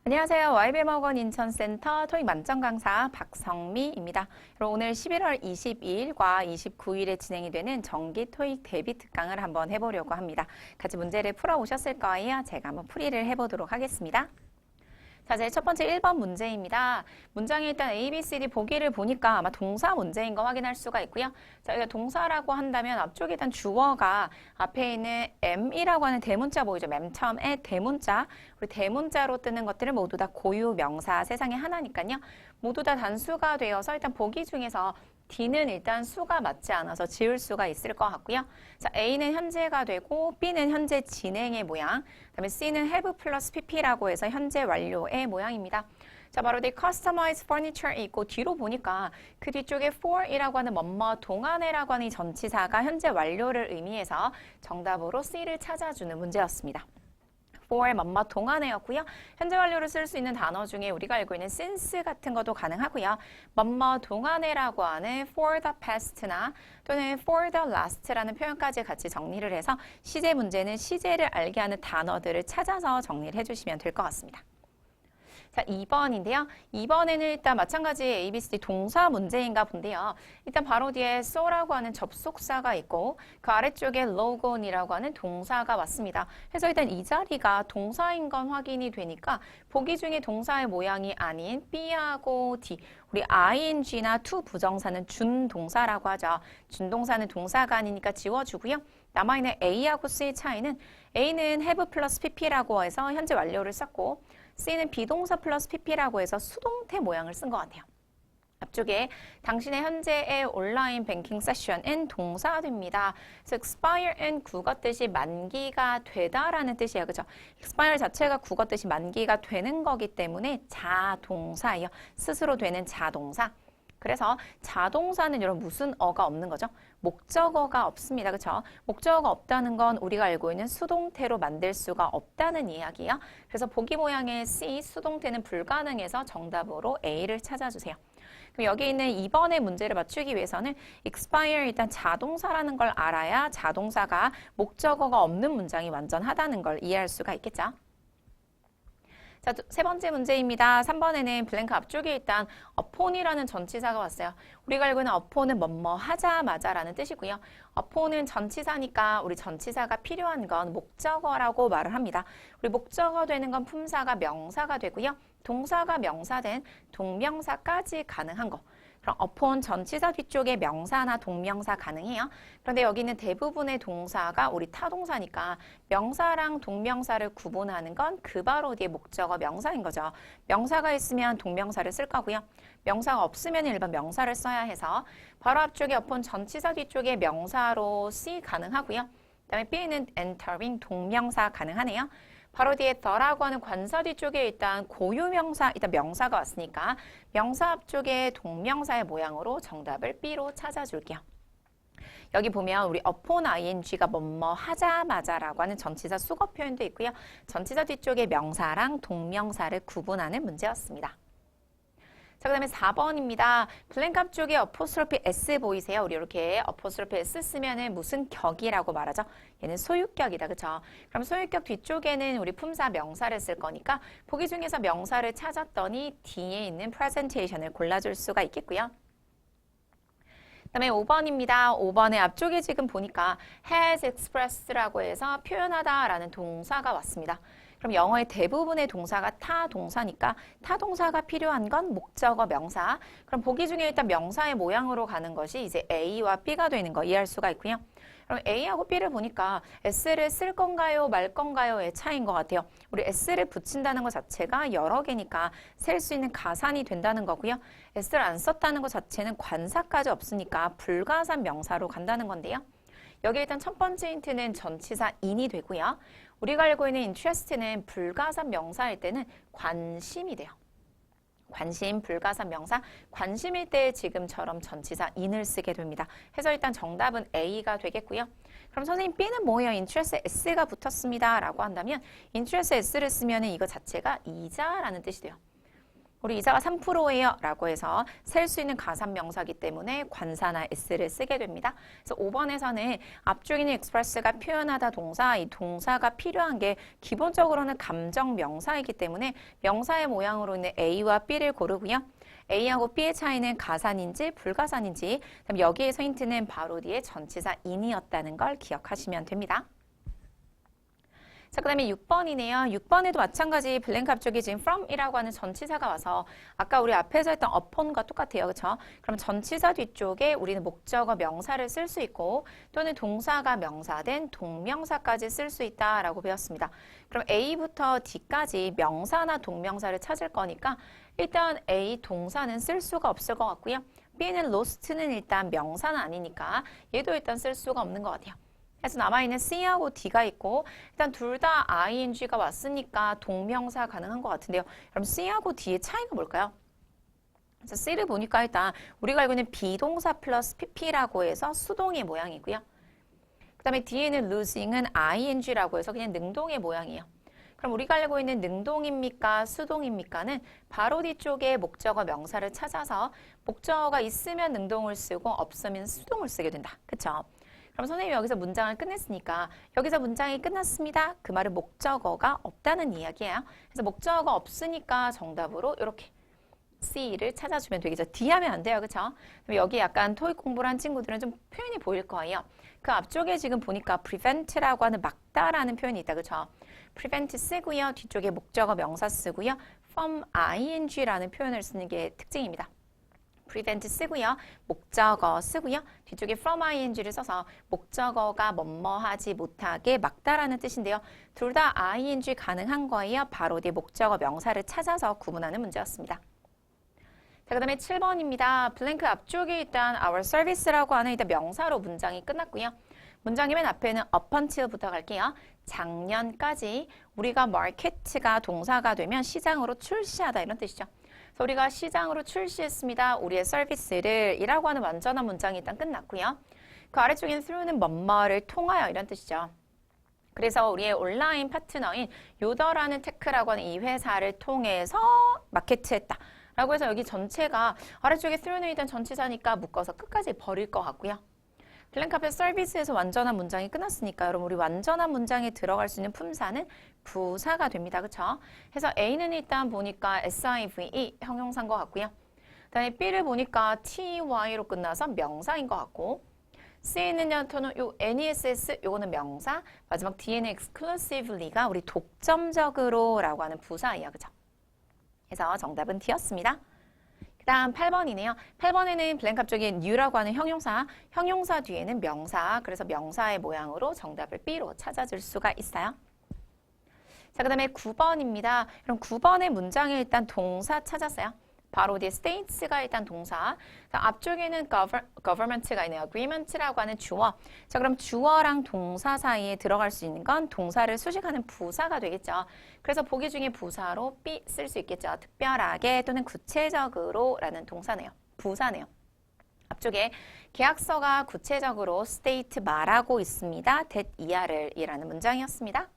안녕하세요. YBM학원 인천센터 토익 만점 강사 박성미입니다. 여러분 오늘 11월 22일과 29일에 진행이 되는 정기 토익 대비 특강을 한번 해보려고 합니다. 같이 문제를 풀어오셨을 거예요. 제가 한번 풀이를 해보도록 하겠습니다. 자, 제 첫 번째 1번 문제입니다. 문장에 일단 A, B, C, D 보기를 보니까 아마 동사 문제인 거 확인할 수가 있고요. 자, 여기가 동사라고 한다면 앞쪽에 일단 주어가 앞에 있는 M이라고 하는 대문자 보이죠? 맨 처음에 대문자. 우리 대문자로 뜨는 것들은 모두 다 고유 명사 세상에 하나니까요. 모두 다 단수가 되어서 일단 보기 중에서 D는 일단 수가 맞지 않아서 지울 수가 있을 것 같고요. 자, A는 현재가 되고 B는 현재 진행의 모양, 그다음에 C는 have 플러스 PP라고 해서 현재 완료의 모양입니다. 자, 바로 이 customize furniture이 있고 뒤로 보니까 그 뒤쪽에 for이라고 하는 뭐뭐 동안에라고 하는 이 전치사가 현재 완료를 의미해서 정답으로 C를 찾아주는 문제였습니다. for 뭐뭐 동안에였고요. 현재 완료를 쓸 수 있는 단어 중에 우리가 알고 있는 since 같은 것도 가능하고요. 뭐뭐 동안에라고 하는 for the past나 또는 for the last라는 표현까지 같이 정리를 해서 시제 문제는 시제를 알게 하는 단어들을 찾아서 정리를 해주시면 될 것 같습니다. 자, 2번인데요. 2번에는 일단 마찬가지 A, B, C, D 동사 문제인가 본데요. 일단 바로 뒤에 so라고 하는 접속사가 있고 그 아래쪽에 logon이라고 하는 동사가 왔습니다. 그래서 일단 이 자리가 동사인 건 확인이 되니까 보기 중에 동사의 모양이 아닌 B하고 D, 우리 ing나 to 부정사는 준동사라고 하죠. 준동사는 동사가 아니니까 지워주고요. 남아있는 A하고 C의 차이는 A는 have 플러스 PP라고 해서 현재 완료를 썼고 C는 비동사 플러스 PP라고 해서 수동태 모양을 쓴 것 같아요. 앞쪽에 당신의 현재의 온라인 뱅킹 세션은 동사됩니다. 그래서 expire in 국어 뜻이 만기가 되다라는 뜻이에요. 그죠? expire 자체가 국어 뜻이 만기가 되는 거기 때문에 자동사예요. 스스로 되는 자동사. 그래서 자동사는 여러분 무슨 어가 없는 거죠? 목적어가 없습니다. 그렇죠? 목적어가 없다는 건 우리가 알고 있는 수동태로 만들 수가 없다는 이야기예요. 그래서 보기 모양의 C 수동태는 불가능해서 정답으로 A를 찾아주세요. 그럼 여기 있는 2번의 문제를 맞추기 위해서는 expire 일단 자동사라는 걸 알아야 자동사가 목적어가 없는 문장이 완전하다는 걸 이해할 수가 있겠죠? 자, 세 번째 문제입니다. 3번에는 블랭크 앞쪽에 일단 upon이라는 전치사가 왔어요. 우리가 알고 있는 upon은 뭐뭐 하자마자라는 뜻이고요. upon은 전치사니까 우리 전치사가 필요한 건 목적어라고 말을 합니다. 우리 목적어 되는 건 품사가 명사가 되고요. 동사가 명사된 동명사까지 가능한 거. 그럼 upon 전치사 뒤쪽에 명사나 동명사 가능해요. 그런데 여기는 대부분의 동사가 우리 타동사니까 명사랑 동명사를 구분하는 건 그 바로 뒤에 목적어 명사인 거죠. 명사가 있으면 동명사를 쓸 거고요. 명사가 없으면 일반 명사를 써야 해서 바로 앞쪽에 upon 전치사 뒤쪽에 명사로 C 가능하고요. 그다음에 B는 entering 동명사 가능하네요. 바로 뒤에 the라고 하는 관사 뒤쪽에 일단 고유명사, 일단 명사가 왔으니까 명사 앞쪽에 동명사의 모양으로 정답을 B로 찾아줄게요. 여기 보면 우리 upon ing가 뭐뭐 하자마자라고 하는 전치사 수거 표현도 있고요. 전치사 뒤쪽에 명사랑 동명사를 구분하는 문제였습니다. 자, 그 다음에 4번입니다. 블랭크 앞쪽에 어포스트로피 S 보이세요? 우리 이렇게 어포스트로피 S 쓰면은 무슨 격이라고 말하죠? 얘는 소유격이다. 그쵸? 그럼 소유격 뒤쪽에는 우리 품사 명사를 쓸 거니까 보기 중에서 명사를 찾았더니 뒤에 있는 presentation을 골라줄 수가 있겠고요. 그 다음에 5번입니다. 5번의 앞쪽에 지금 보니까 has expressed라고 해서 표현하다라는 동사가 왔습니다. 그럼 영어의 대부분의 동사가 타동사니까 타동사가 필요한 건 목적어 명사. 그럼 보기 중에 일단 명사의 모양으로 가는 것이 이제 A와 B가 되는 거 이해할 수가 있고요. 그럼 A하고 B를 보니까 S를 쓸 건가요, 말 건가요의 차이인 것 같아요. 우리 S를 붙인다는 것 자체가 여러 개니까 셀 수 있는 가산이 된다는 거고요. S를 안 썼다는 것 자체는 관사까지 없으니까 불가산 명사로 간다는 건데요. 여기 일단 첫 번째 힌트는 전치사 in이 되고요. 우리가 알고 있는 interest는 불가산 명사일 때는 관심이 돼요. 관심, 불가산 명사, 관심일 때 지금처럼 전치사 in을 쓰게 됩니다. 해서 일단 정답은 A가 되겠고요. 그럼 선생님 B는 뭐예요? interest S가 붙었습니다. 라고 한다면 interest S를 쓰면 이거 자체가 이자라는 뜻이 돼요. 우리 이자가 3%예요 라고 해서 셀 수 있는 가산명사기 때문에 관사나 s를 쓰게 됩니다. 그래서 5번에서는 앞쪽에 있는 express가 표현하다 동사, 이 동사가 필요한 게 기본적으로는 감정명사이기 때문에 명사의 모양으로 있는 A와 B를 고르고요. A하고 B의 차이는 가산인지 불가산인지, 그다음 여기에서 힌트는 바로 뒤에 전치사 in이었다는 걸 기억하시면 됩니다. 자, 그 다음에 6번이네요. 6번에도 마찬가지 블랭크 앞쪽에 지금 from이라고 하는 전치사가 와서 아까 우리 앞에서 했던 upon과 똑같아요. 그렇죠? 그럼 전치사 뒤쪽에 우리는 목적어 명사를 쓸 수 있고 또는 동사가 명사된 동명사까지 쓸 수 있다라고 배웠습니다. 그럼 A부터 D까지 명사나 동명사를 찾을 거니까 일단 A 동사는 쓸 수가 없을 것 같고요. B는 lost는 일단 명사는 아니니까 얘도 일단 쓸 수가 없는 것 같아요. 그래서 남아있는 C하고 D가 있고 일단 둘 다 ing가 왔으니까 동명사 가능한 것 같은데요. 그럼 C하고 D의 차이가 뭘까요? 그래서 C를 보니까 일단 우리가 알고 있는 비동사 플러스 pp라고 해서 수동의 모양이고요. 그 다음에 D에는 losing은 ing라고 해서 그냥 능동의 모양이에요. 그럼 우리가 알고 있는 능동입니까? 수동입니까는 바로 뒤쪽에 목적어 명사를 찾아서 목적어가 있으면 능동을 쓰고 없으면 수동을 쓰게 된다. 그쵸? 그럼 선생님이 여기서 문장을 끝냈으니까 여기서 문장이 끝났습니다. 그 말은 목적어가 없다는 이야기예요. 그래서 목적어가 없으니까 정답으로 이렇게 C를 찾아주면 되겠죠. D 하면 안 돼요. 그렇죠? 여기 약간 토익 공부를 한 친구들은 좀 표현이 보일 거예요. 그 앞쪽에 지금 보니까 prevent라고 하는 막다라는 표현이 있다. 그렇죠? prevent 쓰고요. 뒤쪽에 목적어 명사 쓰고요. from ing라는 표현을 쓰는 게 특징입니다. prevent 쓰고요. 목적어 쓰고요. 뒤쪽에 from ing를 써서 목적어가 뭐뭐하지 못하게 막다라는 뜻인데요. 둘 다 ing 가능한 거예요. 바로 뒤에 목적어 명사를 찾아서 구분하는 문제였습니다. 자, 그 다음에 7번입니다. 블랭크 앞쪽에 일단 our service라고 하는 일단 명사로 문장이 끝났고요. 문장의 맨 앞에는 up until부터 갈게요. 작년까지 우리가 market가 동사가 되면 시장으로 출시하다 이런 뜻이죠. 그래서 우리가 시장으로 출시했습니다. 우리의 서비스를 이라고 하는 완전한 문장이 일단 끝났고요. 그 아래쪽에는 through는 뭐뭐를 통하여 이런 뜻이죠. 그래서 우리의 온라인 파트너인 요더라는 테크라고 하는 이 회사를 통해서 마케트했다. 라고 해서 여기 전체가 아래쪽에 through는 일단 전치사니까 묶어서 끝까지 버릴 것 같고요. 블랭크 앞에 서비스에서 완전한 문장이 끝났으니까 여러분 우리 완전한 문장에 들어갈 수 있는 품사는 부사가 됩니다. 그렇죠? 그래서 A는 일단 보니까 SIVE 형용사인 것 같고요. 그다음에 B를 보니까 TY로 끝나서 명사인 것 같고 C는요, 요 NESS 요거는 명사, 마지막 D는 exclusively가 우리 독점적으로 라고 하는 부사예요. 그렇죠? 그래서 정답은 D였습니다. 그 다음 8번이네요. 8번에는 블랭크 앞쪽에 new라고 하는 형용사, 형용사 뒤에는 명사, 그래서 명사의 모양으로 정답을 B로 찾아줄 수가 있어요. 자, 그 다음에 9번입니다. 그럼 9번의 문장에 일단 동사 찾았어요. 바로 뒤에 states가 일단 동사. 앞쪽에는 government가 있네요. agreement라고 하는 주어. 자, 그럼 주어랑 동사 사이에 들어갈 수 있는 건 동사를 수식하는 부사가 되겠죠. 그래서 보기 중에 부사로 be 쓸 수 있겠죠. 특별하게 또는 구체적으로 라는 동사네요. 부사네요. 앞쪽에 계약서가 구체적으로 state 말하고 있습니다. that 이하를 이라는 문장이었습니다.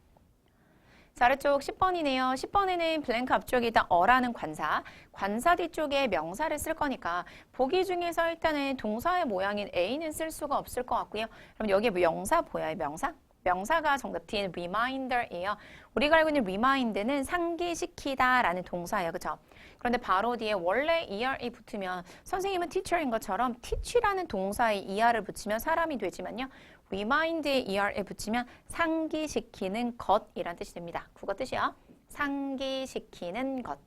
자, 아래쪽 10번이네요. 10번에는 블랭크 앞쪽에 일단 어라는 관사, 관사 뒤쪽에 명사를 쓸 거니까 보기 중에서 일단은 동사의 모양인 A는 쓸 수가 없을 것 같고요. 그럼 여기에 명사 보여요, 명사? 명사가 정답 D는 reminder예요. 우리가 알고 있는 remind는 상기시키다 라는 동사예요. 그렇죠? 그런데 바로 뒤에 원래 ER이 붙으면 선생님은 teacher인 것처럼 teach라는 동사에 ER을 붙이면 사람이 되지만요. remind에 ER을 붙이면 상기시키는 것이란 뜻이 됩니다. 국어 뜻이요. 상기시키는 것.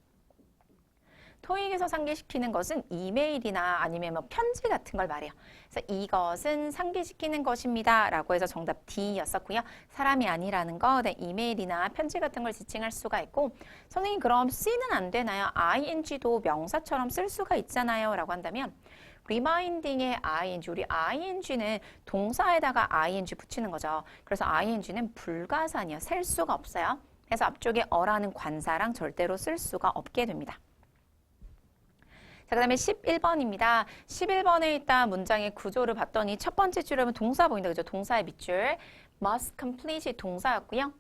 토익에서 상기시키는 것은 이메일이나 아니면 뭐 편지 같은 걸 말해요. 그래서 이것은 상기시키는 것입니다. 라고 해서 정답 D였었고요. 사람이 아니라는 거, 이메일이나 편지 같은 걸 지칭할 수가 있고 선생님 그럼 C는 안 되나요? ing도 명사처럼 쓸 수가 있잖아요. 라고 한다면 reminding의 ing, 우리 ing는 동사에다가 ing 붙이는 거죠. 그래서 ing는 불가산이요. 셀 수가 없어요. 그래서 앞쪽에 어라는 관사랑 절대로 쓸 수가 없게 됩니다. 자, 그 다음에 11번입니다. 11번에 일단 문장의 구조를 봤더니 첫 번째 줄에 보면 동사 보인다. 그죠? 동사의 밑줄. must complete이 동사였고요.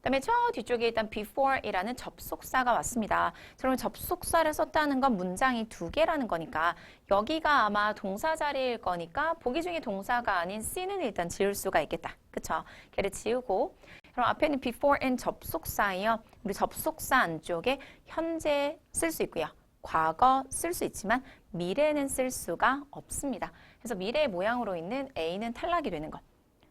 그다음에 저 뒤쪽에 일단 before이라는 접속사가 왔습니다. 그러면 접속사를 썼다는 건 문장이 두 개라는 거니까 여기가 아마 동사 자리일 거니까 보기 중에 동사가 아닌 C는 일단 지울 수가 있겠다. 그쵸? 걔를 지우고 그럼 앞에는 before인 접속사예요. 우리 접속사 안쪽에 현재 쓸 수 있고요. 과거 쓸 수 있지만 미래는 쓸 수가 없습니다. 그래서 미래의 모양으로 있는 A는 탈락이 되는 것.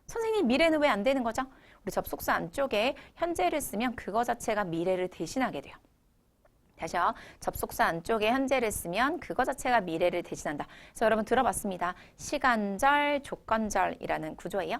선생님 미래는 왜 안 되는 거죠? 우리 접속사 안쪽에 현재를 쓰면 그거 자체가 미래를 대신하게 돼요. 다시요. 접속사 안쪽에 현재를 쓰면 그거 자체가 미래를 대신한다. 그래서 여러분 들어봤습니다. 시간절, 조건절이라는 구조예요.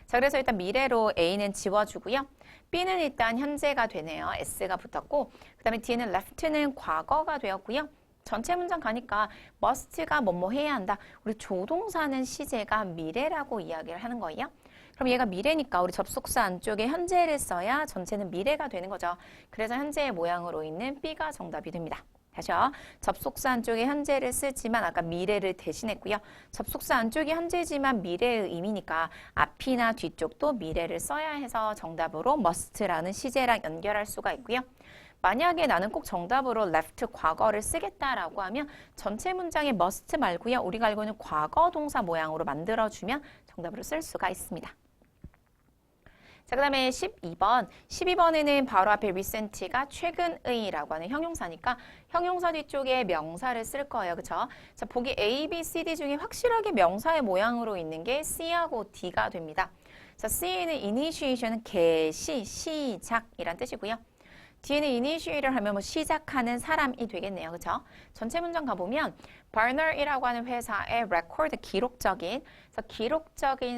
자, 그래서 일단 미래로 A는 지워주고요. B는 일단 현재가 되네요. S가 붙었고 그 다음에 D는 left는 과거가 되었고요. 전체 문장 가니까 must가 뭐뭐 해야 한다. 우리 조동사는 시제가 미래라고 이야기를 하는 거예요. 그럼 얘가 미래니까 우리 접속사 안쪽에 현재를 써야 전체는 미래가 되는 거죠. 그래서 현재의 모양으로 있는 B가 정답이 됩니다. 다시요. 접속사 안쪽에 현재를 쓰지만 아까 미래를 대신했고요. 접속사 안쪽이 현재지만 미래의 의미니까 앞이나 뒤쪽도 미래를 써야 해서 정답으로 must라는 시제랑 연결할 수가 있고요. 만약에 나는 꼭 정답으로 left 과거를 쓰겠다라고 하면 전체 문장에 must 말고요. 우리가 알고 있는 과거 동사 모양으로 만들어주면 정답으로 쓸 수가 있습니다. 자, 그 다음에 12번. 12번에는 바로 앞에 recent가 최근의라고 하는 형용사니까 형용사 뒤쪽에 명사를 쓸 거예요. 그쵸? 자, 보기 A, B, C, D 중에 확실하게 명사의 모양으로 있는 게 C하고 D가 됩니다. 자, C는 initiation은 개시, 시작이란 뜻이고요. D는 initiate를 하면 뭐 시작하는 사람이 되겠네요. 그쵸? 전체 문장 가보면 Barner이라고 하는 회사의 record 기록적인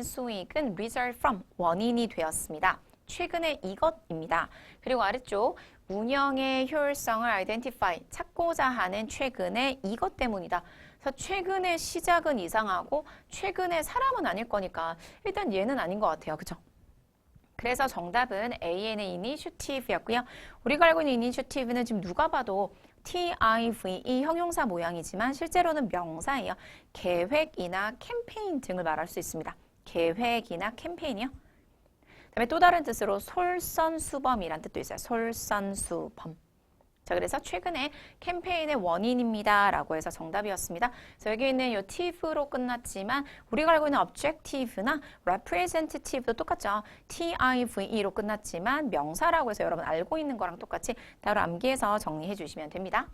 수익은 result from 원인이 되었습니다. 최근에 이것입니다. 그리고 아래쪽 운영의 효율성을 identify 찾고자 하는 최근에 이것 때문이다. 그래서 최근의 시작은 이상하고 최근의 사람은 아닐 거니까 일단 얘는 아닌 것 같아요. 그쵸? 그래서 정답은 AN의 initiative였고요. 우리가 알고 있는 initiative는 지금 누가 봐도 TIVE 형용사 모양이지만 실제로는 명사예요. 계획이나 캠페인 등을 말할 수 있습니다. 계획이나 캠페인이요. 그다음에 또 다른 뜻으로 솔선수범이란 뜻도 있어요. 솔선수범. 자, 그래서 최근에 캠페인의 원인입니다. 라고 해서 정답이었습니다. 그래서 여기 있는 이 tive로 끝났지만 우리가 알고 있는 objective나 representative도 똑같죠. tive로 끝났지만 명사라고 해서 여러분 알고 있는 거랑 똑같이 따로 암기해서 정리해 주시면 됩니다.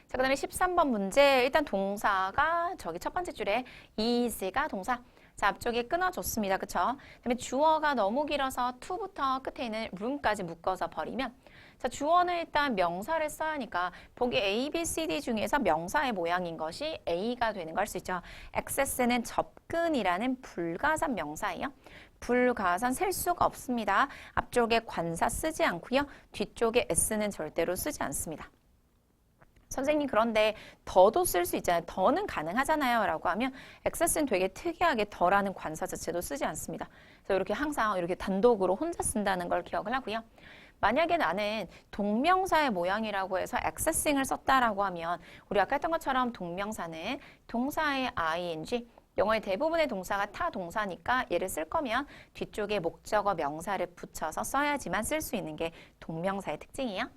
자, 그 다음에 13번 문제. 일단 동사가 저기 첫 번째 줄에 is가 동사. 자, 앞쪽에 끊어줬습니다. 그쵸? 그다음에 주어가 너무 길어서 to부터 끝에 있는 room까지 묶어서 버리면 자, 주어는 일단 명사를 써야 하니까 보기 A, B, C, D 중에서 명사의 모양인 것이 A가 되는 걸 수 있죠. access는 접근이라는 불가산 명사예요. 불가산 셀 수가 없습니다. 앞쪽에 관사 쓰지 않고요. 뒤쪽에 S는 절대로 쓰지 않습니다. 선생님 그런데 더도 쓸 수 있잖아요. 더는 가능하잖아요. 라고 하면 access는 되게 특이하게 더라는 관사 자체도 쓰지 않습니다. 그래서 이렇게 항상 이렇게 단독으로 혼자 쓴다는 걸 기억을 하고요. 만약에 나는 동명사의 모양이라고 해서 accessing을 썼다라고 하면 우리 아까 했던 것처럼 동명사는 동사의 ing, 영어의 대부분의 동사가 타 동사니까 얘를 쓸 거면 뒤쪽에 목적어 명사를 붙여서 써야지만 쓸 수 있는 게 동명사의 특징이에요.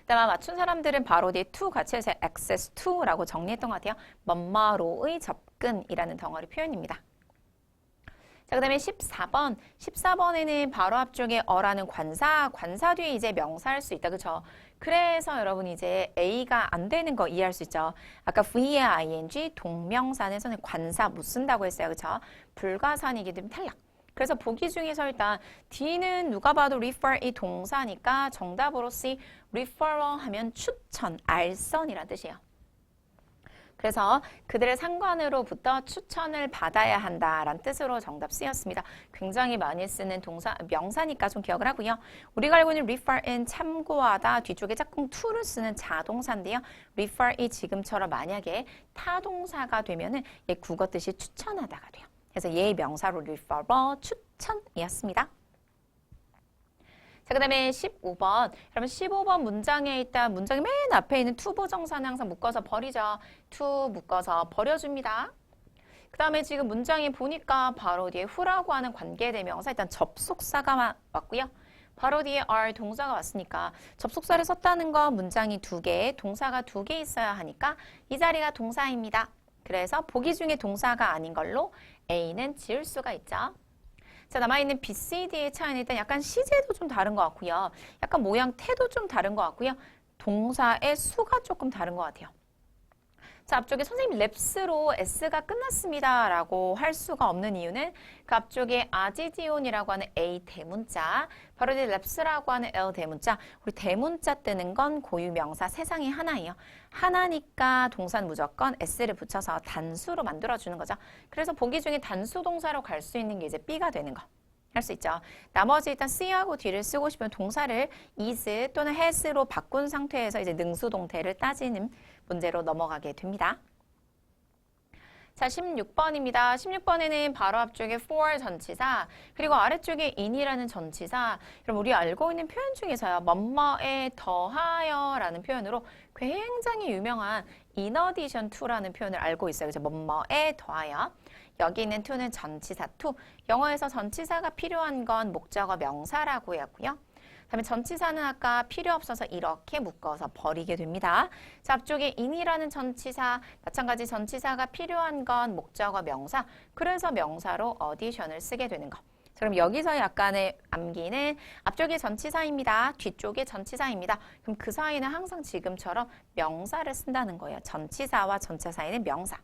그다음에 맞춘 사람들은 바로 뒤에 to 같이 해서 access to라고 정리했던 것 같아요. 뭐뭐로의 접근이라는 덩어리 표현입니다. 자, 그 다음에 14번. 14번에는 바로 앞쪽에 어라는 관사 뒤에 이제 명사 할 수 있다. 그쵸? 그래서 여러분 이제 A가 안 되는 거 이해할 수 있죠? 아까 V의 ing, 동명사는 선에 관사 못 쓴다고 했어요. 그쵸? 불가산이기 때문에 탈락. 그래서 보기 중에서 일단 D는 누가 봐도 refer 이 동사니까 정답으로 C, referral 하면 추천, 알선이란 뜻이에요. 그래서 그들의 상관으로부터 추천을 받아야 한다라는 뜻으로 정답 C였습니다. 굉장히 많이 쓰는 동사, 명사니까 좀 기억을 하고요. 우리가 알고 있는 refer은 참고하다, 뒤쪽에 짝꿍 to를 쓰는 자동사인데요. refer이 지금처럼 만약에 타동사가 되면은 얘 국어 뜻이 추천하다가 돼요. 그래서 얘의 명사로 referral, 추천이었습니다. 자, 그 다음에 15번. 여러분 15번 문장에 있다. 문장의 맨 앞에 있는 to 보정사는 항상 묶어서 버리죠. to 묶어서 버려줍니다. 그 다음에 지금 문장에 보니까 바로 뒤에 who라고 하는 관계대명사 일단 접속사가 왔고요. 바로 뒤에 are 동사가 왔으니까 접속사를 썼다는 건 문장이 2개, 동사가 2개 있어야 하니까 이 자리가 동사입니다. 그래서 보기 중에 동사가 아닌 걸로 A는 지울 수가 있죠. 자, 남아있는 B, C, D의 차이는 일단 약간 시제도 좀 다른 것 같고요. 약간 모양, 태도 좀 다른 것 같고요. 동사의 수가 조금 다른 것 같아요. 자, 앞쪽에 선생님 랩스로 S가 끝났습니다 라고 할 수가 없는 이유는 그 앞쪽에 아지디온이라고 하는 A 대문자, 바로 이제 랩스라고 하는 L 대문자, 우리 대문자 뜨는 건 고유명사 세상에 하나예요. 하나니까 동사는 무조건 S를 붙여서 단수로 만들어주는 거죠. 그래서 보기 중에 단수 동사로 갈 수 있는 게 이제 B가 되는 거. 할 수 있죠. 나머지 일단 C하고 D를 쓰고 싶으면 동사를 is 또는 has로 바꾼 상태에서 이제 능수동태를 따지는 문제로 넘어가게 됩니다. 자, 16번입니다. 16번에는 바로 앞쪽에 for 전치사, 그리고 아래쪽에 in이라는 전치사. 그럼 우리 알고 있는 표현 중에서요. 뭐뭐에 더하여 라는 표현으로 굉장히 유명한 in addition to라는 표현을 알고 있어요. 그래서 뭐뭐에 더하여. 여기 있는 to는 전치사 to. 영어에서 전치사가 필요한 건 목적어 명사라고 했고요. 그다음에 전치사는 아까 필요 없어서 이렇게 묶어서 버리게 됩니다. 자, 앞쪽에 in이라는 전치사, 마찬가지 전치사가 필요한 건 목적어 명사, 그래서 명사로 addition을 쓰게 되는 거. 자, 그럼 여기서 약간의 암기는 앞쪽에 전치사입니다. 뒤쪽에 전치사입니다. 그럼 그 사이는 항상 지금처럼 명사를 쓴다는 거예요. 전치사와 전체 사이는 명사.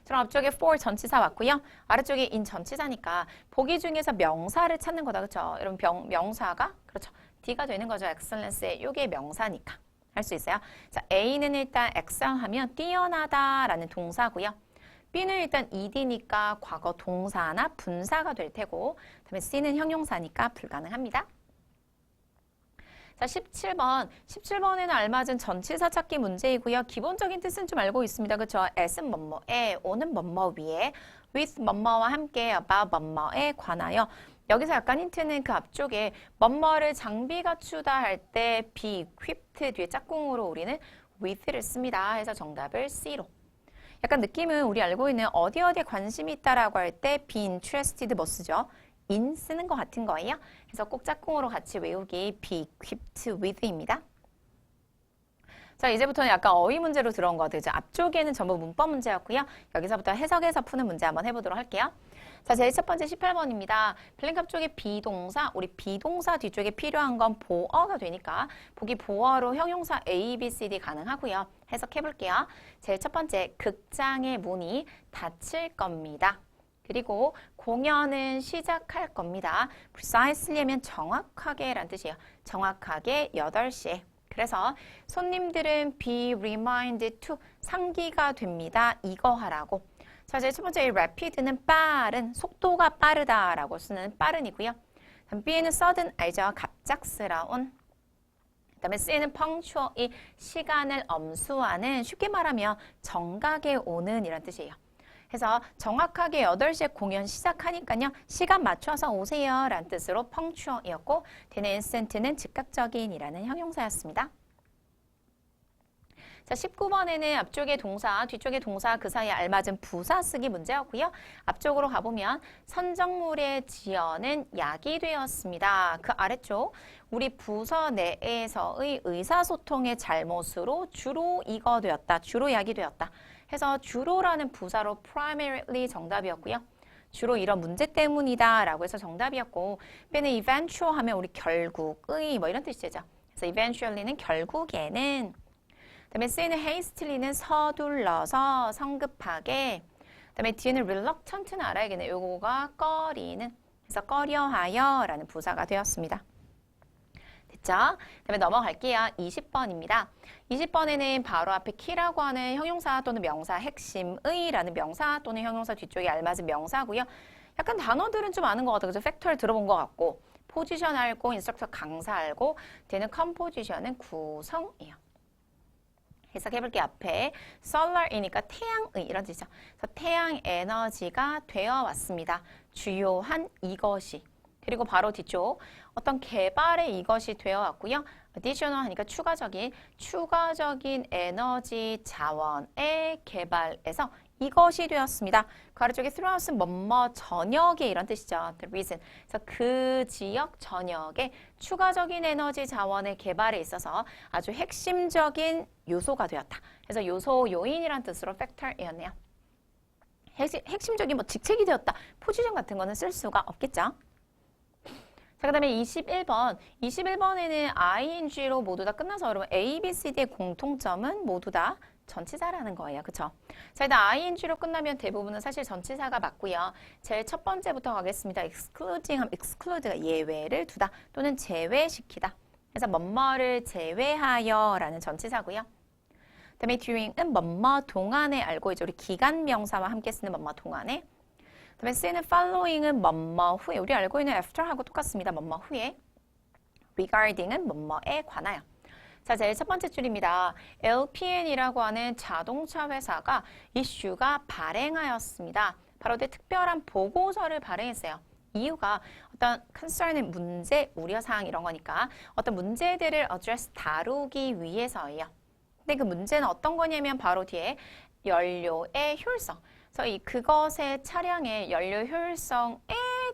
그럼 앞쪽에 for 전치사 왔고요. 아래쪽에 in 전치사니까 보기 중에서 명사를 찾는 거다. 그렇죠? 여러분 명사가 그렇죠. D가 되는 거죠. excellence의 이게 명사니까 할 수 있어요. 자, A는 일단 excel 하면 뛰어나다라는 동사고요. B는 일단 ed니까 과거 동사나 분사가 될 테고, 그다음에 C는 형용사니까 불가능합니다. 자, 17번. 17번에는 알맞은 전치사 찾기 문제이고요. 기본적인 뜻은 좀 알고 있습니다. 그렇죠? as은 뭐뭐에, o는 뭐뭐 위에, with 뭐뭐와 함께, about 뭐뭐에 관하여. 여기서 약간 힌트는 그 앞쪽에 뭐뭐를 장비 갖추다 할 때 be equipped 뒤에 짝꿍으로 우리는 with를 씁니다. 해서 정답을 C로. 약간 느낌은 우리 알고 있는 어디에 관심이 있다라고 할 때 be interested 뭐 쓰죠? in 쓰는 것 같은 거예요. 그래서 꼭 짝꿍으로 같이 외우기 be equipped with입니다. 자, 이제부터는 약간 어휘 문제로 들어온 것 같아요. 앞쪽에는 전부 문법 문제였고요. 여기서부터 해석해서 푸는 문제 한번 해보도록 할게요. 자, 제일 첫 번째 18번입니다. 블랭크 앞쪽에 비동사, 우리 비동사 뒤쪽에 필요한 건 보어가 되니까 보기 보어로 형용사 A, B, C, D 가능하고요. 해석해볼게요. 제일 첫 번째, 극장의 문이 닫힐 겁니다. 그리고 공연은 시작할 겁니다. precisely 하면 정확하게 라는 뜻이에요. 정확하게 8시에. 그래서 손님들은 be reminded to 상기가 됩니다. 이거 하라고. 자, 제 첫 번째 이 rapid는 빠른, 속도가 빠르다라고 쓰는 빠른이고요. 다음 B는 sudden 알죠? 갑작스러운. 그다음에 C는 punctual, 이 시간을 엄수하는, 쉽게 말하면 정각에 오는 이란 뜻이에요. 그래서 정확하게 8시에 공연 시작하니까요. 시간 맞춰서 오세요 라는 뜻으로 punctual이었고, 되는 instant는 즉각적인이라는 형용사였습니다. 자, 19번에는 앞쪽에 동사, 뒤쪽에 동사 그 사이에 알맞은 부사 쓰기 문제였고요. 앞쪽으로 가보면 선정물의 지연은 약이 되었습니다. 그 아래쪽 우리 부서 내에서의 의사소통의 잘못으로 주로 이거 되었다. 주로 약이 되었다. 해서 주로라는 부사로 primarily 정답이었고요. 주로 이런 문제 때문이다 라고 해서 정답이었고, B는 eventual 하면 우리 결국의 뭐 이런 뜻이죠. 그래서 eventually는 결국에는, 그다음에 C는 hastily,는 서둘러서 성급하게, 그다음에 D는 reluctant는 알아야겠네요. 요거가 꺼리는, 그래서 꺼려하여 라는 부사가 되었습니다. 됐죠? 그다음에 넘어갈게요. 20번입니다. 20번에는 바로 앞에 key라고 하는 형용사 또는 명사, 핵심의 라는 명사 또는 형용사 뒤쪽에 알맞은 명사고요. 약간 단어들은 좀 아는 것 같아요. 그래서 팩터를 들어본 것 같고, 포지션 알고, 인스트럭터 강사 알고, 되는 컴포지션은 구성이에요. 해석해볼게요. 앞에 solar이니까 태양의 이런 뜻이죠. 그래서 태양 에너지가 되어 왔습니다. 주요한 이것이. 그리고 바로 뒤쪽 어떤 개발의 이것이 되어 왔고요. additional 하니까 추가적인 에너지 자원의 개발에서 이것이 되었습니다. 그 아래쪽에 throughout은 뭐뭐 저녁에 이런 뜻이죠. The reason. 그래서 그 지역 전역에 추가적인 에너지 자원의 개발에 있어서 아주 핵심적인 요소가 되었다. 그래서 요소, 요인이란 뜻으로 factor이었네요. 핵심적인 뭐 직책이 되었다. 포지션 같은 거는 쓸 수가 없겠죠. 자, 그 다음에 21번. 21번에는 ing로 모두 다 끝나서 여러분 A, B, C, D의 공통점은 모두 다 전치사라는 거예요. 그쵸? 자, 일단 ing로 끝나면 대부분은 사실 전치사가 맞고요. 제일 첫 번째부터 가겠습니다. excluding 하면 exclude가 예외를 두다 또는 제외시키다. 그래서 뭐뭐를 제외하여 라는 전치사고요. 그다음에 during은 뭐뭐 동안에 알고 있죠. 우리 기간 명사와 함께 쓰는 뭐뭐 동안에. 그다음에 C는 following은 뭐뭐 후에. 우리 알고 있는 after하고 똑같습니다. 뭐뭐 후에. regarding은 뭐뭐에 관하여. 자, 제일 첫 번째 줄입니다. LPN이라고 하는 자동차 회사가 이슈가 발행하였습니다. 바로 특별한 보고서를 발행했어요. 이유가 어떤 concern은 문제, 우려사항 이런 거니까 어떤 문제들을 address 다루기 위해서예요. 근데 그 문제는 어떤 거냐면 바로 뒤에 연료의 효율성. 그래서 그것의 차량의 연료 효율성에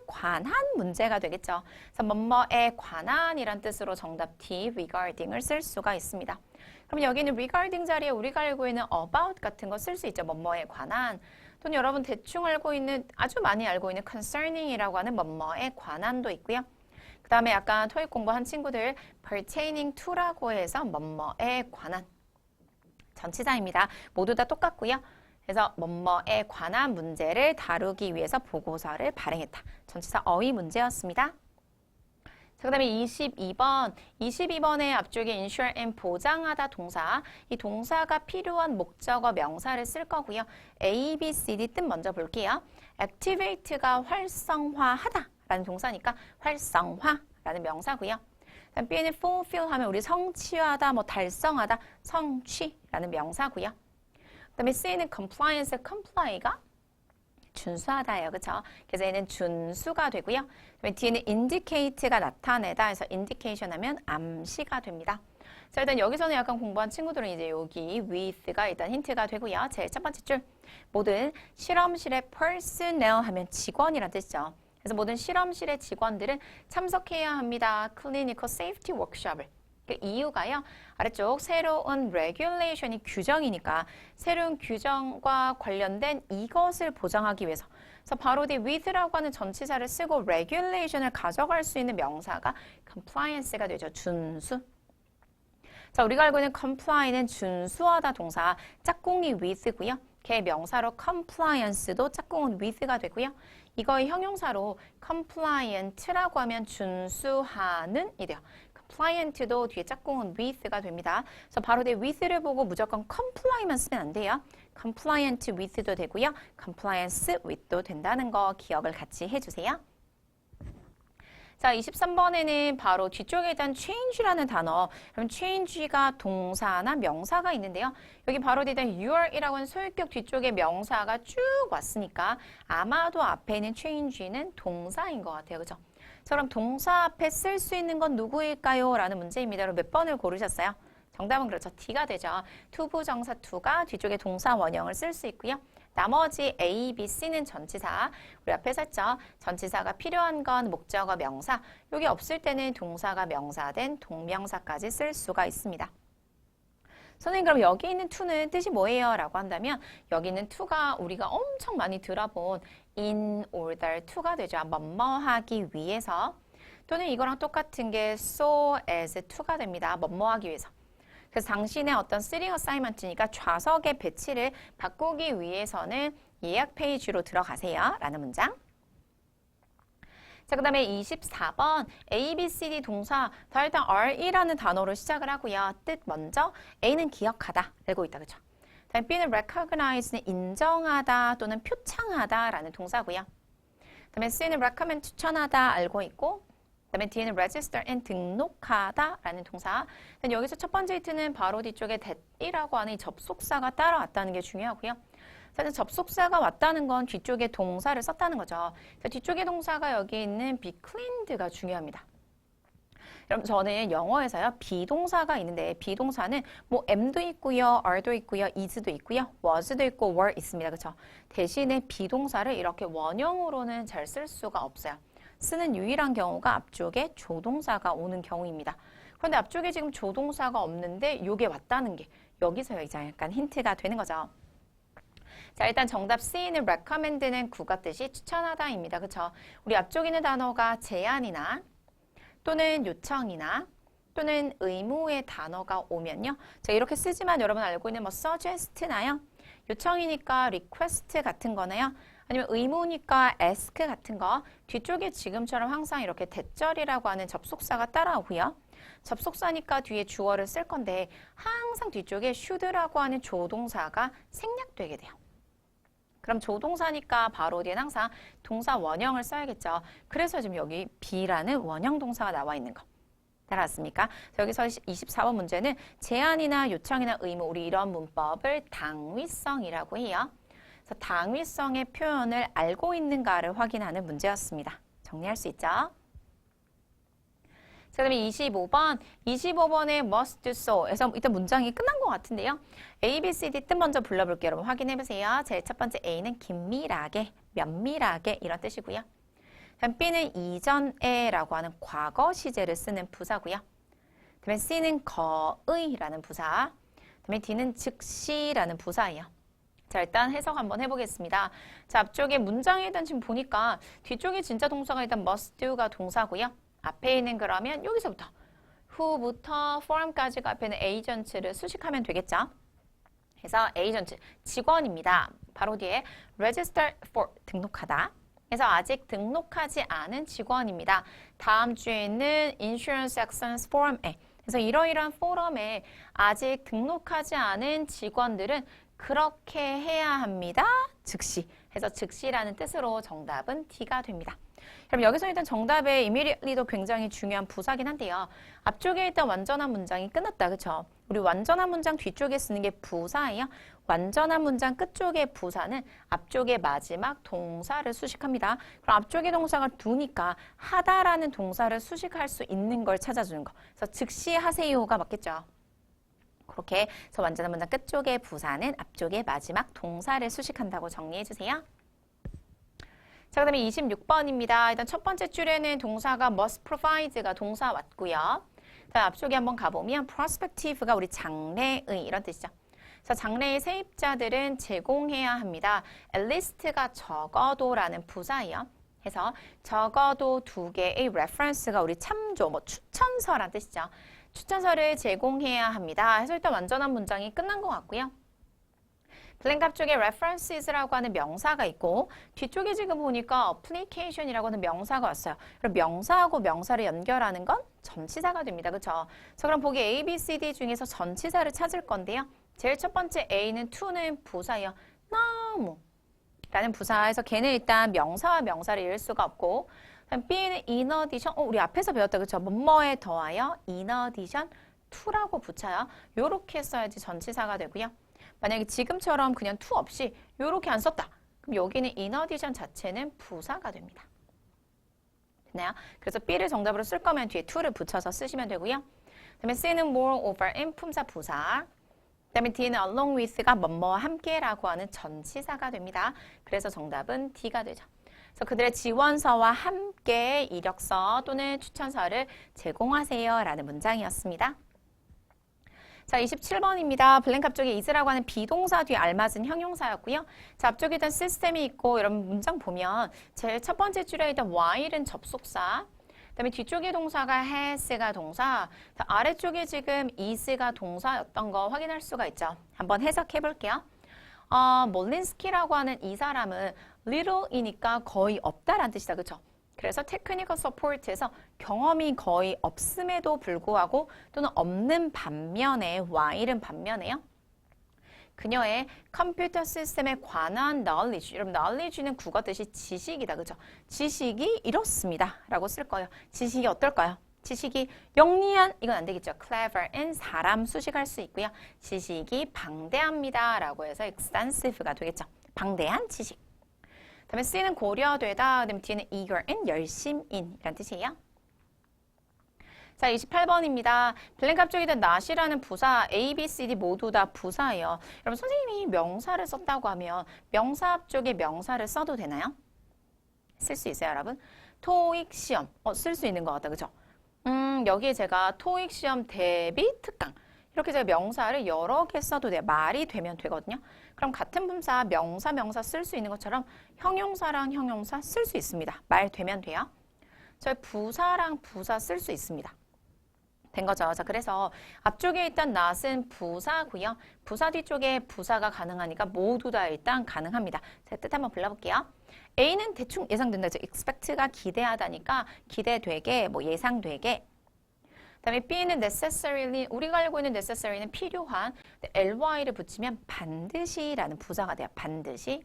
관한 문제가 되겠죠. 그래서 뭐뭐에 관한이란 뜻으로 정답 D, regarding을 쓸 수가 있습니다. 그럼 여기는 regarding 자리에 우리가 알고 있는 about 같은 거 쓸 수 있죠. 뭐뭐에 관한. 또는 여러분 대충 알고 있는, 아주 많이 알고 있는 concerning이라고 하는 뭐뭐에 관한도 있고요. 그 다음에 약간 토익 공부한 친구들 pertaining to라고 해서 뭐뭐에 관한. 전치사입니다. 모두 다 똑같고요. 그래서 뭐뭐에 관한 문제를 다루기 위해서 보고서를 발행했다. 전치사 어휘 문제였습니다. 자, 그 다음에 22번. 22번의 앞쪽에 ensure and 보장하다 동사. 이 동사가 필요한 목적어 명사를 쓸 거고요. A, B, C, D 뜻 먼저 볼게요. activate가 활성화하다 라는 동사니까 활성화라는 명사고요. 그다음 B는 fulfill 하면 우리 성취하다, 뭐 달성하다, 성취라는 명사고요. 그다음에 C는 compliance, comply가 준수하다예요. 그렇죠? 그래서 얘는 준수가 되고요. 그다음에 D는 indicate가 나타내다 해서 indication 하면 암시가 됩니다. 자, 일단 여기서는 약간 공부한 친구들은 이제 여기 with가 일단 힌트가 되고요. 제일 첫 번째 줄. 모든 실험실의 personnel 하면 직원이란 뜻이죠. 그래서 모든 실험실의 직원들은 참석해야 합니다. 클리니컬 세이프티 워크숍을. 그 이유가요. 아래쪽 새로운 regulation이 규정이니까 새로운 규정과 관련된 이것을 보장하기 위해서. 그래서 바로 뒤 with라고 하는 전치사를 쓰고 regulation을 가져갈 수 있는 명사가 compliance가 되죠. 준수. 자, 우리가 알고 있는 comply는 준수하다 동사, 짝꿍이 with고요. 걔 명사로 compliance도 짝꿍은 with가 되고요. 이거의 형용사로 compliant라고 하면 준수하는 이 돼요. compliant도 뒤에 짝꿍은 with가 됩니다. 그래서 바로 뒤에 with를 보고 무조건 comply만 쓰면 안 돼요. compliant with도 되고요. compliance with도 된다는 거 기억을 같이 해주세요. 자, 23번에는 바로 뒤쪽에 일단 change라는 단어. 그럼 change가 동사나 명사가 있는데요. 여기 바로 일단 your이라고 하는 소유격 뒤쪽에 명사가 쭉 왔으니까 아마도 앞에 있는 change는 동사인 것 같아요. 그죠? 자, 그럼 동사 앞에 쓸 수 있는 건 누구일까요? 라는 문제입니다. 그럼 몇 번을 고르셨어요? 정답은 그렇죠. D가 되죠. 투부정사 to가 뒤쪽에 동사 원형을 쓸 수 있고요. 나머지 A, B, C는 전치사. 우리 앞에 썼죠. 전치사가 필요한 건 목적어 명사. 여기 없을 때는 동사가 명사된 동명사까지 쓸 수가 있습니다. 선생님 그럼 여기 있는 to는 뜻이 뭐예요? 라고 한다면 여기 있는 to가 우리가 엄청 많이 들어본 in order to가 되죠. 뭐뭐 하기 위해서. 또는 이거랑 똑같은 게 so as to가 됩니다. 뭐뭐 하기 위해서. 그래서 당신의 어떤 sitting assignment이니까 좌석의 배치를 바꾸기 위해서는 예약 페이지로 들어가세요. 라는 문장. 자, 그 다음에 24번 A, B, C, D 동사 다 일단 Re라는 단어로 시작을 하고요. 뜻 먼저 A는 기억하다 알고 있다. 그죠? 다음에 B는 recognize는 인정하다 또는 표창하다 라는 동사고요. 그다음에 C는 recommend 추천하다 알고 있고 그다음에 D는 register and 등록하다 라는 동사. 여기서 첫 번째 히트는 바로 뒤쪽에 that이라고 하는 이 접속사가 따라왔다는 게 중요하고요. 사실 접속사가 왔다는 건 뒤쪽에 동사를 썼다는 거죠. 뒤쪽에 동사가 여기 있는 be cleaned가 중요합니다. 여러분 저는 영어에서요 비동사가 있는데 비동사는 뭐 am도 있고요, are도 있고요, is도 있고요, was도 있고 were 있습니다. 그렇죠? 대신에 비동사를 이렇게 원형으로는 잘 쓸 수가 없어요. 쓰는 유일한 경우가 앞쪽에 조동사가 오는 경우입니다. 그런데 앞쪽에 지금 조동사가 없는데 요게 왔다는 게 여기서 이제 약간 힌트가 되는 거죠. 자, 일단 정답 C는 recommend는 국어 뜻이 추천하다입니다. 그렇죠? 우리 앞쪽에 있는 단어가 제안이나 또는 요청이나 또는 의무의 단어가 오면요. 자, 이렇게 쓰지만 여러분 알고 있는 뭐 suggest나요? 요청이니까 request 같은 거나요? 아니면 의무니까 ask 같은 거 뒤쪽에 지금처럼 항상 이렇게 대절이라고 하는 접속사가 따라오고요. 접속사니까 뒤에 주어를 쓸 건데 항상 뒤쪽에 should라고 하는 조동사가 생략되게 돼요. 그럼 조동사니까 바로 뒤엔 항상 동사 원형을 써야겠죠. 그래서 지금 여기 B라는 원형 동사가 나와 있는 거. 따라왔습니까? 여기서 24번 문제는 제안이나 요청이나 의무, 우리 이런 문법을 당위성이라고 해요. 그래서 당위성의 표현을 알고 있는가를 확인하는 문제였습니다. 정리할 수 있죠? 자, 그다음에 25번에 must do so에서 일단 문장이 끝난 것 같은데요. A, B, C, D 뜻 먼저 불러볼게요. 여러분 확인해 보세요. 제일 첫 번째 A는 긴밀하게, 면밀하게 이런 뜻이고요. 다음 B는 이전에라고 하는 과거 시제를 쓰는 부사고요. 그다음에 C는 거의라는 부사. 그다음에 D는 즉시라는 부사예요. 자, 일단 해석 한번 해보겠습니다. 자, 앞쪽에 문장에 일단 지금 보니까 뒤쪽에 진짜 동사가 일단 must do가 동사고요. 앞에 있는 그러면 여기서부터 who부터 form까지가 앞에 있는 agent를 수식하면 되겠죠. 그래서 agent, 직원입니다. 바로 뒤에 register for, 등록하다. 그래서 아직 등록하지 않은 직원입니다. 다음 주에 있는 insurance excellence forum에 그래서 이러이러한 포럼에 아직 등록하지 않은 직원들은 그렇게 해야 합니다. 즉시. 해서 즉시라는 뜻으로 정답은 D가 됩니다. 그럼 여기서 일단 정답의 immediately도 굉장히 중요한 부사긴 한데요. 앞쪽에 일단 완전한 문장이 끝났다. 그렇죠? 우리 완전한 문장 뒤쪽에 쓰는 게 부사예요. 완전한 문장 끝쪽의 부사는 앞쪽의 마지막 동사를 수식합니다. 그럼 앞쪽의 동사가 do니까 하다라는 동사를 수식할 수 있는 걸 찾아주는 거. 그래서 즉시 하세요가 맞겠죠. 그렇게 해서 완전한 문장 끝쪽의 부사는 앞쪽의 마지막 동사를 수식한다고 정리해 주세요. 자, 그 다음에 26번입니다. 일단 첫 번째 줄에는 동사가 must provide가 동사 왔고요. 다음 앞쪽에 한번 가보면 prospective가 우리 장래의 이런 뜻이죠. 그래서 장래의 세입자들은 제공해야 합니다. at least가 적어도라는 부사예요. 해서 적어도 두 개의 reference가 우리 참조, 뭐 추천서란 뜻이죠. 추천서를 제공해야 합니다. 해서 일단 완전한 문장이 끝난 것 같고요. 블랭크 앞쪽에 references라고 하는 명사가 있고 뒤쪽에 지금 보니까 application이라고 하는 명사가 왔어요. 그럼 명사하고 명사를 연결하는 건 전치사가 됩니다. 그렇죠? 자, 그럼 보기 A, B, C, D 중에서 전치사를 찾을 건데요. 제일 첫 번째 A는 to는 부사예요. 너무 라는 부사에서 걔는 일단 명사와 명사를 이을 수가 없고 B는 in addition, 우리 앞에서 배웠다. 그렇죠? 뭐뭐에 더하여 in addition to라고 붙여요. 요렇게 써야지 전치사가 되고요. 만약에 지금처럼 그냥 to 없이 요렇게 안 썼다. 그럼 여기는 in addition 자체는 부사가 됩니다. 됐나요? 그래서 B를 정답으로 쓸 거면 뒤에 to를 붙여서 쓰시면 되고요. 그다음에 C는 moreover인 품사 부사. 그다음에 D는 along with가 뭐뭐와 함께라고 하는 전치사가 됩니다. 그래서 정답은 D가 되죠. 그래서 그들의 지원서와 함께 이력서 또는 추천서를 제공하세요 라는 문장이었습니다. 자, 27번입니다. 블랭크 앞쪽에 is라고 하는 비동사 뒤에 알맞은 형용사였고요. 자, 앞쪽에 일단 시스템이 있고 여러분 문장 보면 제일 첫 번째 줄에 일단 while은 접속사, 그다음에 뒤쪽에 동사가 has가 동사, 아래쪽에 지금 is가 동사였던 거 확인할 수가 있죠. 한번 해석해 볼게요. 몰린스키라고 하는 이 사람은 little이니까 거의 없다라는 뜻이다. 그렇죠? 그래서 테크니컬 서포트에서 경험이 거의 없음에도 불구하고 또는 없는 반면에 while은 반면에요. 그녀의 컴퓨터 시스템에 관한 knowledge, 여러분 knowledge는 국어 뜻이 지식이다. 그죠? 지식이 이렇습니다. 라고 쓸 거예요. 지식이 어떨까요? 지식이 영리한, 이건 안 되겠죠. clever인 사람 수식할 수 있고요. 지식이 방대합니다. 라고 해서 extensive가 되겠죠. 방대한 지식. 그다음에 C는 고려되다, 그다음에 D는 eager인 열심인 이란 뜻이에요. 자, 28번입니다. 블랭크 앞쪽에다 not이라는 부사, A, B, C, D 모두 다 부사예요. 여러분, 선생님이 명사를 썼다고 하면 명사 앞쪽에 명사를 써도 되나요? 쓸 수 있어요, 여러분? 토익 시험, 쓸 수 있는 것 같다, 그죠? 여기에 제가 토익 시험 대비 특강. 이렇게 제가 명사를 여러 개 써도 돼요. 말이 되면 되거든요. 그럼 같은 분사, 명사 쓸 수 있는 것처럼 형용사랑 형용사 쓸 수 있습니다. 말 되면 돼요. 저희 부사랑 부사 쓸 수 있습니다. 된 거죠. 자, 그래서 앞쪽에 있던 not은 부사고요. 부사 뒤쪽에 부사가 가능하니까 모두 다 일단 가능합니다. 자, 뜻 한번 불러볼게요. A는 대충 예상된다. expect가 기대하다니까 기대되게, 뭐 예상되게. 그다음에 B는 necessarily, 우리가 알고 있는 necessary는 필요한, ly를 붙이면 반드시라는 부사가 돼요. 반드시.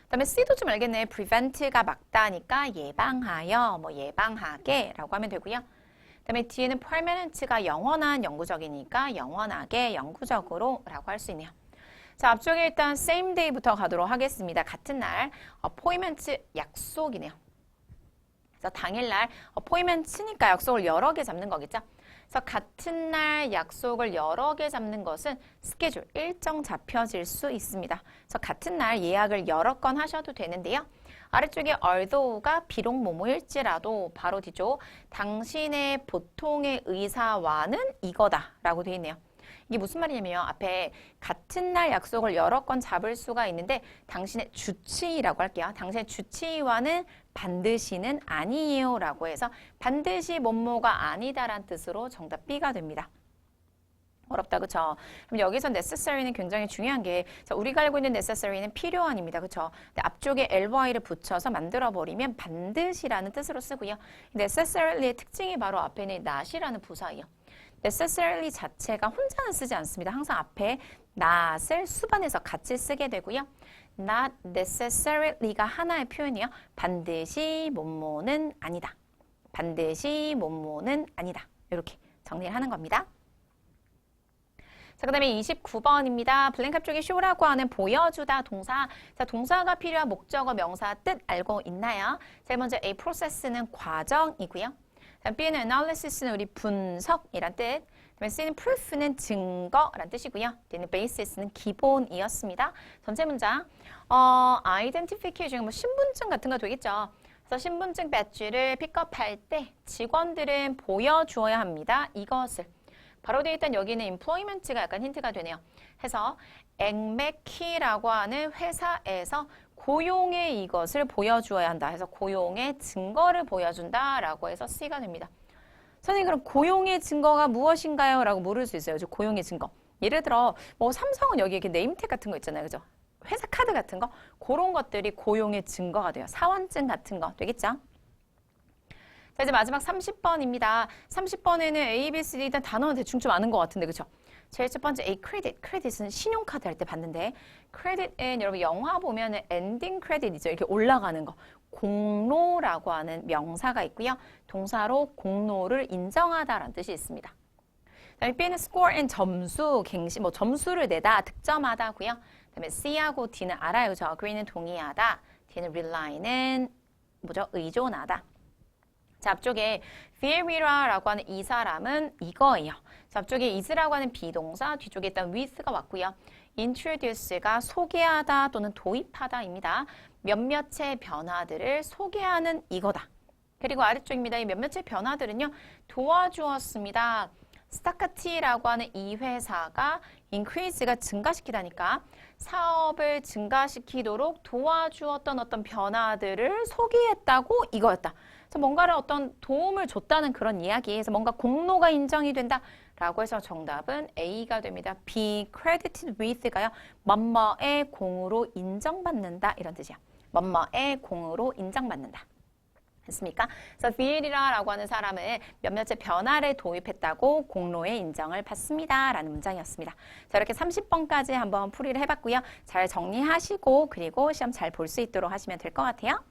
그다음에 C도 좀 알겠네. prevent가 막다니까 예방하여, 뭐 예방하게라고 하면 되고요. 그다음에 D는 permanent가 영원한, 영구적이니까 영원하게, 영구적으로 라고 할 수 있네요. 자, 앞쪽에 일단 same day부터 가도록 하겠습니다. 같은 날, appointment 약속이네요. 그래서 당일날 appointment니까 약속을 여러 개 잡는 거겠죠. 그래서 같은 날 약속을 여러 개 잡는 것은 스케줄, 일정 잡혀질 수 있습니다. 그래서 같은 날 예약을 여러 건 하셔도 되는데요. 아래쪽에 although가 비록 뭐뭐일지라도 바로 뒤쪽 당신의 보통의 의사와는 이거다 라고 되어 있네요. 이게 무슨 말이냐면 앞에 같은 날 약속을 여러 건 잡을 수가 있는데 당신의 주치의라고 할게요. 당신의 주치의와는 반드시는 아니에요 라고 해서 반드시 뭐뭐가 아니다란 뜻으로 정답 B가 됩니다. 어렵다, 그쵸? 그럼 여기서 necessary는 굉장히 중요한 게, 자, 우리가 알고 있는 necessary는 필요한입니다, 그쵸? 근데 앞쪽에 ly를 붙여서 만들어버리면 반드시라는 뜻으로 쓰고요. necessary의 특징이 바로 앞에 있는 not이라는 부사예요. necessarily 자체가 혼자는 쓰지 않습니다. 항상 앞에 not을 수반해서 같이 쓰게 되고요. not necessary가 하나의 표현이에요. 반드시 뭐뭐는 아니다. 반드시 뭐뭐는 아니다. 이렇게 정리를 하는 겁니다. 자, 그 다음에 29번입니다. 블랭크 앞쪽에 show라고 하는 보여주다 동사. 자, 동사가 필요한 목적어, 명사 뜻 알고 있나요? 제일 먼저 A, process는 과정이고요. B는 analysis는 우리 분석이란 뜻. 그다음에 C는 proof는 증거란 뜻이고요. D는 basis는 기본이었습니다. 전체 문장. identification, 뭐 신분증 같은 거 되겠죠. 그래서 신분증 배지를 픽업할 때 직원들은 보여주어야 합니다. 이것을. 바로 되어 있던 여기는 employment가 약간 힌트가 되네요. 해서 앵맥키라고 하는 회사에서 고용의 이것을 보여주어야 한다. 해서 고용의 증거를 보여준다라고 해서 C가 됩니다. 선생님, 그럼 고용의 증거가 무엇인가요? 라고 물을 수 있어요. 고용의 증거. 예를 들어 뭐 삼성은 여기 이렇게 네임택 같은 거 있잖아요. 그죠? 회사 카드 같은 거. 그런 것들이 고용의 증거가 돼요. 사원증 같은 거 되겠죠? 자, 이제 마지막 30번입니다. 30번에는 A, B, C, D 일단 단어는 대충 좀 아는 것 같은데, 그쵸? 제일 첫 번째 A, 크레딧. 크레딧은 신용카드 할 때 봤는데, 크레딧은 여러분 영화 보면은 엔딩 크레딧이죠. 이렇게 올라가는 거. 공로라고 하는 명사가 있고요. 동사로 공로를 인정하다라는 뜻이 있습니다. 그다음에 B는 score and 점수, 갱신, 뭐 점수를 내다, 득점하다고요. 그다음에 C하고 D는 알아요. 저 agree는 동의하다, D는 rely는 뭐죠? 의존하다. 자, 앞쪽에 Vieira라고 하는 이 사람은 이거예요. 자, 앞쪽에 is라고 하는 비동사, 뒤쪽에 일단 with가 왔고요. introduce가 소개하다 또는 도입하다입니다. 몇몇의 변화들을 소개하는 이거다. 그리고 아래쪽입니다. 이 몇몇의 변화들은요, 도와주었습니다. 스타카티라고 하는 이 회사가 increase가 증가시키다니까 사업을 증가시키도록 도와주었던 어떤 변화들을 소개했다고 이거였다. 그래서 뭔가를 어떤 도움을 줬다는 그런 이야기에서 뭔가 공로가 인정이 된다라고 해서 정답은 A가 됩니다. B, credited with가요. 뭐뭐의 공으로 인정받는다 이런 뜻이야. 뭐뭐의 공으로 인정받는다. 됐습니까? 그래서 비엘이라고 하는 사람은 몇몇의 변화를 도입했다고 공로의 인정을 받습니다. 라는 문장이었습니다. 자, 이렇게 30번까지 한번 풀이를 해봤고요. 잘 정리하시고 그리고 시험 잘 볼 수 있도록 하시면 될 것 같아요.